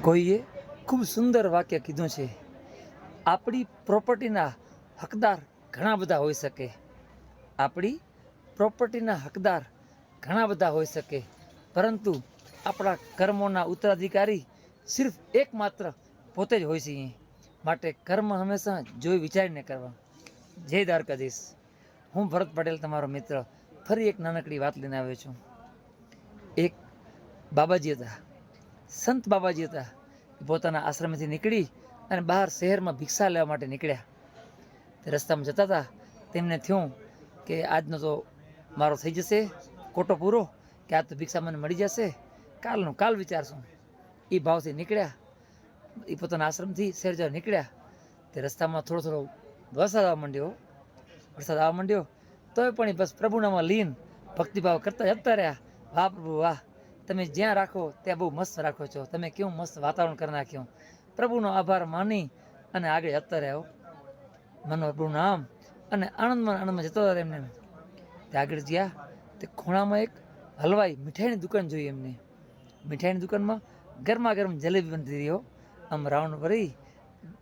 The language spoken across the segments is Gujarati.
કોઈએ ખૂબ સુંદર વાક્ય કીધું છે, આપણી પ્રોપર્ટીના હકદાર ઘણા બધા હોઈ શકે. આપણી પ્રોપર્ટીના હકદાર ઘણા બધા હોઈ શકે, પરંતુ આપણા કર્મોના ઉત્તરાધિકારી સિર્ફ એકમાત્ર પોતે જ હોય છે. માટે કર્મ હંમેશા જોઈ વિચારીને કરવા. જય દ્વારકાધીશ. હું ભરત પટેલ, તમારો મિત્ર, ફરી એક નાનકડી વાત લઈને આવ્યો છું. એક બાબાજી હતા, સંત બાબાજી હતા. પોતાના આશ્રમથી નીકળી અને બહાર શહેરમાં ભિક્ષા લેવા માટે નીકળ્યા. તે રસ્તામાં જતા હતા, તેમને થયું કે આજનો તો મારો થઈ જશે કોટો પૂરો, કે આજ તો ભિક્ષા મને મળી જશે, કાલનું કાલ વિચારશું. એ ભાવથી નીકળ્યા. એ પોતાના આશ્રમથી શહેર જવા નીકળ્યા. તે રસ્તામાં થોડો થોડો વરસાદ આવવા માંડ્યો. તોય પણ એ બસ પ્રભુનામાં લીન ભક્તિભાવ કરતા જતા રહ્યા. વાહ પ્રભુ વાહ, તમે જ્યાં રાખો ત્યાં બહુ મસ્ત રાખો છો, તમે કેવું મસ્ત વાતાવરણ કરી નાખ્યું. પ્રભુનો આભાર માની અને આગળ જતા રહ્યા. મનો પ્રભુનું નામ અને આનંદમાં જતો હતા. એમને તે આગળ ગયા, તે ખૂણામાં એક હલવાઈ મીઠાઈની દુકાન જોઈ. એમને મીઠાઈની દુકાનમાં ગરમા ગરમ જલેબી બનતી રહી. આમ રાઉન્ડ ભરી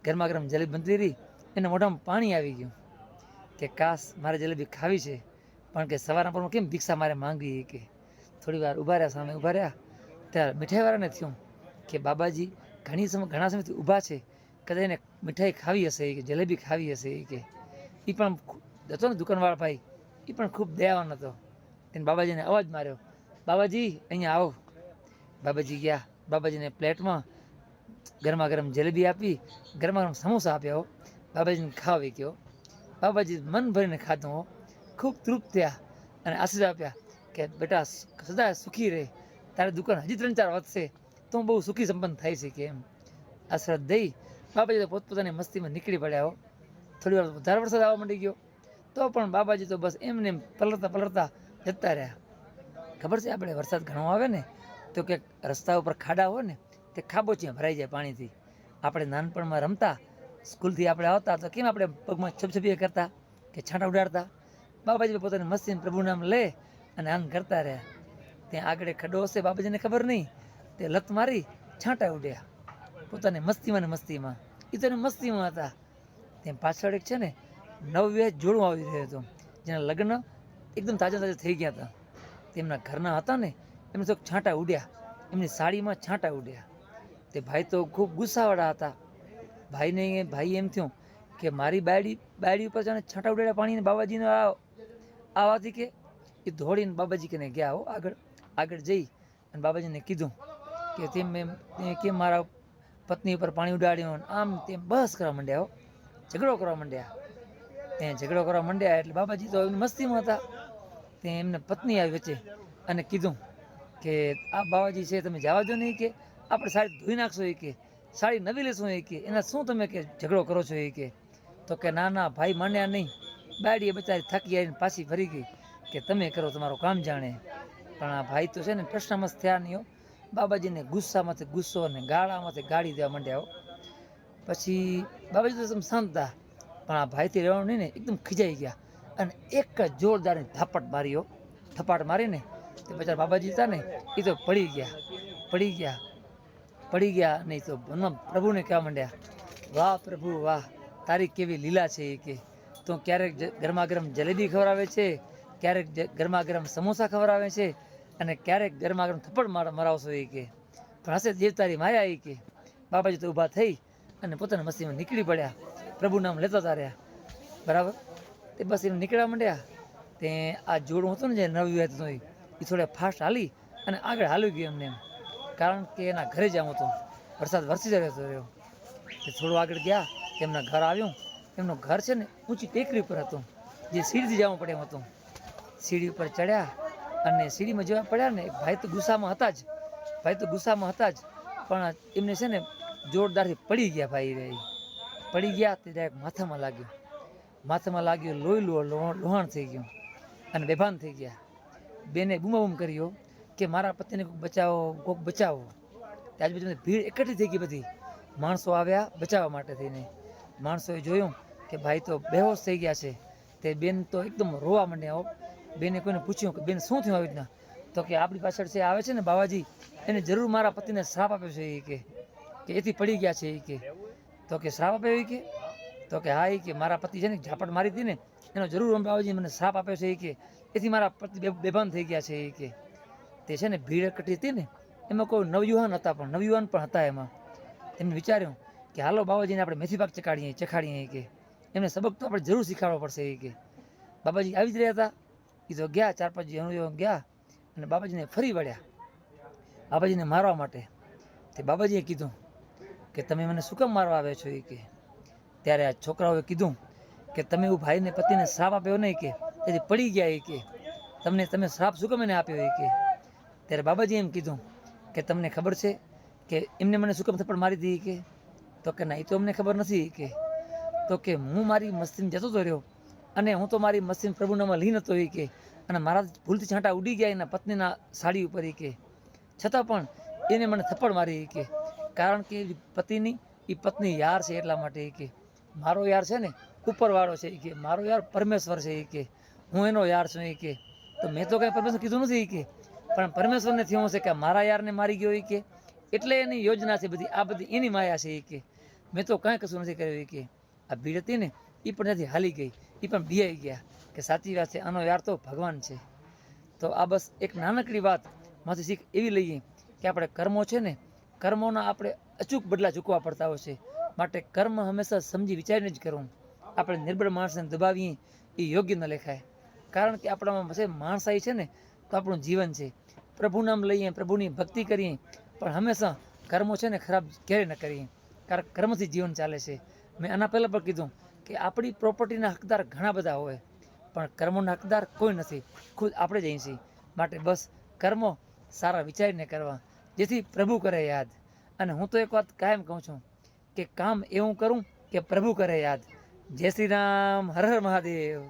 ગરમા ગરમ જલેબી બનતી રહી. એને મોઢામાં પાણી આવી ગયું કે કાશ મારે જલેબી ખાવી છે, પણ કે સવારના પર કેમ ભિક્ષા મારે માંગવી. કે થોડી વાર ઊભા રહ્યા, સામે ઊભા રહ્યા. ત્યારે મીઠાઈવાળાને થયું કે બાબાજી ઘણા સમયથી ઊભા છે, કદાચ એને મીઠાઈ ખાવી હશે, કે જલેબી ખાવી હશે. કે એ પણ હતો ને દુકાનવાળા ભાઈ, એ પણ ખૂબ દયાવાન હતો. તેને બાબાજીને અવાજ માર્યો, બાબાજી અહીંયા આવો. બાબાજી ગયા. બાબાજીને પ્લેટમાં ગરમા ગરમ જલેબી આપી, ગરમા ગરમ સમોસા આપ્યા. બાબાજીને ખાવા ગયો. બાબાજી મન ભરીને ખાધું, ખૂબ તૃપ્ત થયા અને આશીર્વાદ આપ્યા કે બેટા સદા સુખી રહે, તારી દુકાન હજી 3-4 વધશે તો બહુ સુખી સંપન્ન થાય છે. કે એમ આશીર્વાદ દઈ બાબાજી તો પોતપોતાની મસ્તીમાં નીકળી પડ્યા. થોડી વાર વધારે વરસાદ આવવા માંડી ગયો, તો પણ બાબાજી તો બસ એમને પલળતા જતા રહ્યા. ખબર છે, આપણે વરસાદ ઘણો આવે ને તો કે રસ્તા ઉપર ખાડા હોય ને, તે ખાબોચિયા ભરાઈ જાય પાણીથી. આપણે નાનપણમાં રમતા, સ્કૂલથી આપણે આવતા તો કેમ આપણે પગમાં છપછપિયા કરતા કે છાંટા ઉડાડતા. બાબાજી પોતાની મસ્તીને પ્રભુ નામ લે અને આમ કરતા રહ્યા. ત્યાં આગળ ખડો હશે, બાબાજીને ખબર નહીં. તે લત મારી છાંટા ઉડ્યા પોતાની મસ્તીમાં. એ તો મસ્તીમાં હતા. ત્યાં પાછળ એક છે ને નવવિવાહિત જોડું આવી રહ્યું હતું, જેના લગ્ન એકદમ તાજા થઈ ગયા હતા. તેમના ઘરના હતા ને, એમને તો છાંટા ઉડ્યા, એમની સાડીમાં છાંટા ઉડ્યા. તે ભાઈ તો ખૂબ ગુસ્સાવાળા હતા. ભાઈ એમ થયું કે મારી બાયડી ઉપર જાણે છાંટા ઉડાડ્યા પાણીને બાબાજીને આવાથી. કે એ દોડીને બાબાજી કને ગયા. આગળ જઈ અને બાબાજીને કીધું કે તેમ કેમ મારા પત્ની ઉપર પાણી ઉડાડ્યું, આમ તેમ બસ કરવા માંડ્યા. ઝઘડો કરવા માંડ્યા. એટલે બાબાજી તો એમની મસ્તીમાં હતા. ત્યાં એમને પત્ની આવી વચ્ચે અને કીધું કે આ બાબાજી છે, તમે જવા દો નહીં, કે આપણે સાડી ધોઈ નાખશો. કે સાડી નવી લેશું. કે એના શું તમે કે ઝઘડો કરો છો. કે તો કે ના ભાઈ માન્યા નહીં. બાયડીએ બચારી થાકી આવીને પાછી ફરી ગઈ કે તમે કરો, તમારું કામ જાણે. પણ આ ભાઈ તો છે ને પ્રશ્નમસ્ત થયા નહીં. બાબાજીને ગુસ્સામાંથી ગુસ્સો અને ગાળામાંથી ગાળી દેવા માંડ્યા. પછી બાબાજી તો એકદમ શાંત હતા, પણ આ ભાઈથી રહેવાનું નહીં ને, એકદમ ખીજાઈ ગયા અને એક જ જોરદારની થપાટ મારીને તે બચારા બાબાજી હતા ને, એ તો પડી ગયા નહીં. તો પ્રભુને કહેવા માંડ્યા, વાહ પ્રભુ વાહ, તારી કેવી લીલા છે. કે તું ક્યારેક ગરમા ગરમ જલેબી ખવડાવે છે, ક્યારેક ગરમા ગરમ સમોસા ખવડાવે છે, અને ક્યારેક ગરમા ગરમ થપ્પડ મરાવશો. કે પણ હશે દેવ તારી માયા. કે બાબાજી તો ઊભા થઈ અને પોતાના મસ્તીમાં નીકળી પડ્યા. પ્રભુ નામ લેતા રહ્યા. બરાબર. તે બસ એમ નીકળવા માંડ્યા. તે આ જોડું હતું ને, જે નવવિવાહિત હતું, એ થોડા ફાસ્ટ હાલી અને આગળ હાલી ગયું એમને. કારણ કે એના ઘરે જવું હતું. વરસાદ વરસી રહ્યો. તે થોડું આગળ ગયા, તેમના ઘર આવ્યું. એમનું ઘર છે ને ઊંચી ટેકરી ઉપર હતું, જે સીડીથી જવું પડે એમ હતું. સીડી ઉપર ચડ્યા અને સીડીમાં જવા પડ્યા ને, ભાઈ તો ગુસ્સામાં હતા જ. પણ એમને છે ને જોરદારથી પડી ગયા. ભાઈ પડી ગયા. તે ડાયરેક્ટ માથામાં લાગ્યું. લોહી લોહાણ થઈ ગયું અને બેભાન થઈ ગયા. બેને બૂમાબૂમ કર્યો કે મારા પતિને કોઈક બચાવો. ત્યાં બધી ભીડ એકઠી થઈ ગઈ. બધી માણસો આવ્યા બચાવવા માટે થઈને. માણસોએ જોયું કે ભાઈ તો બેહોશ થઈ ગયા છે. તે બેન તો એકદમ રોવા માંડ્યા. બેને કોઈને પૂછ્યું કે બેન શું થયું આવી રીતના? તો કે આપણી પાછળ આવે છે ને બાબાજી, એને જરૂર મારા પતિને શ્રાપ આપ્યો છે. કે કે એથી પડી ગયા છે એ કે. તો કે શ્રાપ આપ્યો એ કે. તો કે હા એ કે મારા પતિ છે ને ઝાપટ મારી હતી ને એનો જરૂર બાબાજી મને શ્રાપ આપ્યો છે એ કે એથી મારા પતિ બેભાન થઈ ગયા છે એ કે. તે છે ને ભીડ એકઠી હતી ને એમાં કોઈ નવયુવાન હતા, પણ નવયુવાન પણ હતા એમાં. તેમને વિચાર્યું કે હાલો બાબાજીને આપણે મેથી પાક ચખાડીએ કે એમને સબક તો આપણે જરૂર શીખવાડવો પડશે એ કે. બાબાજી આવી જ રહ્યા હતા એ તો ગયા 4-5 જણ ગયા અને બાબાજીને ફરી વળ્યા બાબાજીને મારવા માટે. તે બાબાજીએ કીધું કે તમે મને શું કામ મારવા આવ્યા છો એ કે. ત્યારે આ છોકરાઓએ કીધું કે તમે એવું ભાઈને પતિને શ્રાપ આપ્યો નહીં કે તેથી પડી ગયા એ કે તમે શ્રાપ શું કામ એને આપ્યો એ કે. ત્યારે બાબાજી એમ કીધું કે તમને ખબર છે કે એમને મને શું કામ થપ્પડ મારી હતી કે. તો કે ના એ તો અમને ખબર નથી કે. તો કે હું મારી મસ્તીમાં જતો તો રહ્યો અને હું તો મારી મસ્તીમાં પ્રભુનામાં લીન હતો એ કે અને મારા ભૂલથી છાંટા ઉડી ગયા એના પત્નીના સાડી ઉપર એ કે. છતાં પણ એને મને થપ્પડ મારી કે કારણ કે પતિની એ પત્ની યાર છે એટલા માટે એ કે. મારો યાર છે ને ઉપરવાળો છે એ કે, મારો યાર પરમેશ્વર છે એ કે, હું એનો યાર છું એ કે. તો મેં તો કાંઈ પરમેશ્વર કીધું નથી એ કે, પણ પરમેશ્વરને થયું છે કે મારા યારને મારી ગયો એ કે એટલે એની યોજના છે બધી, આ બધી એની માયા છે એ કે. મેં તો કાંઈ કશું નથી કર્યું એ કે. આ ભીડ હતી ને એ પણ ત્યાંથી હાલી ગઈ, એ પણ બિયાઈ ગયા કે સાચી વાત છે આનો યાર તો ભગવાન છે. તો આ બસ એક નાનકડી વાત માંથી શીખ એવી લઈએ કે આપણે કર્મો છે ને કર્મોના આપણે અચૂક બદલા ચૂકવા પડતા હોય છે. માટે કર્મ હંમેશા સમજી વિચારીને જ કરવું. આપણે નિર્બળ માણસને દબાવીએ એ યોગ્ય ન લેખાય. કારણ કે આપણામાં છે માણસાઈ છે ને તો આપણું જીવન છે. પ્રભુ નામ લઈએ, પ્રભુની ભક્તિ કરીએ, પણ હંમેશા કર્મો છે ને ખરાબ ક્યારેય ન કરીએ, કારણ કર્મથી જીવન ચાલે છે. મેં આના પહેલાં પણ કીધું કે આપણી પ્રોપર્ટીના હકદાર ઘણા બધા હોય, પણ કર્મોના હકદાર કોઈ નથી, ખુદ આપણે જ અહીં છીએ. માટે બસ કર્મો સારા વિચારીને કરવા, જેથી પ્રભુ કરે યાદ. અને હું તો એક વાત કાયમ કહું છું કે કામ એવું કરું કે પ્રભુ કરે યાદ. જય શ્રી રામ, હર હર મહાદેવ.